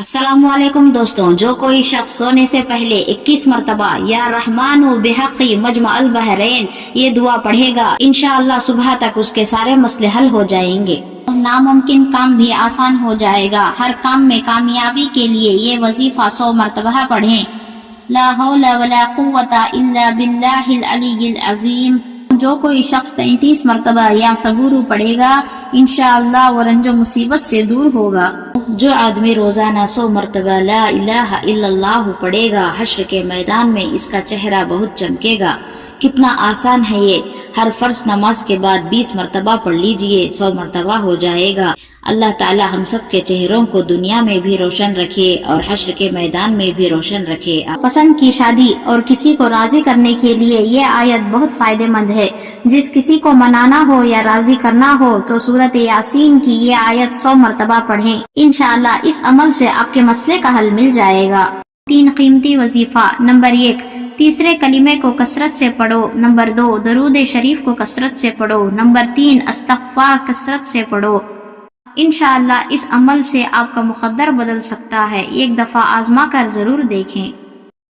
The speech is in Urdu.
السلام علیکم دوستوں، جو کوئی شخص سونے سے پہلے 21 مرتبہ یا رحمان و بحقی مجمع البحرین یہ دعا پڑھے گا، انشاءاللہ صبح تک اس کے سارے مسئلے حل ہو جائیں گے، ناممکن کام بھی آسان ہو جائے گا۔ ہر کام میں کامیابی کے لیے یہ وظیفہ 100 مرتبہ پڑھیں۔ لا حول ولا قوت الا باللہ العلی العظیم۔ جو کوئی شخص 33 مرتبہ یا صبور پڑھے گا، انشاءاللہ وہ رنج و مصیبت سے دور ہوگا۔ جو آدمی روزانہ 100 مرتبہ لا الہ الا اللہ پڑھے گا، حشر کے میدان میں اس کا چہرہ بہت چمکے گا۔ کتنا آسان ہے یہ! ہر فرض نماز کے بعد 20 مرتبہ پڑھ لیجئے، 100 مرتبہ ہو جائے گا۔ اللہ تعالی ہم سب کے چہروں کو دنیا میں بھی روشن رکھے اور حشر کے میدان میں بھی روشن رکھے۔ پسند کی شادی اور کسی کو راضی کرنے کے لیے یہ آیت بہت فائدہ مند ہے۔ جس کسی کو منانا ہو یا راضی کرنا ہو تو سورۃ یاسین کی یہ آیت 100 مرتبہ پڑھیں۔ انشاءاللہ اس عمل سے آپ کے مسئلے کا حل مل جائے گا۔ 3 قیمتی وظیفہ۔ نمبر 1، تیسرے کلمے کو کثرت سے پڑھو۔ نمبر 2، درود شریف کو کثرت سے پڑھو۔ نمبر 3، استغفار کثرت سے پڑھو۔ انشاءاللہ اس عمل سے آپ کا مقدر بدل سکتا ہے۔ ایک دفعہ آزما کر ضرور دیکھیں۔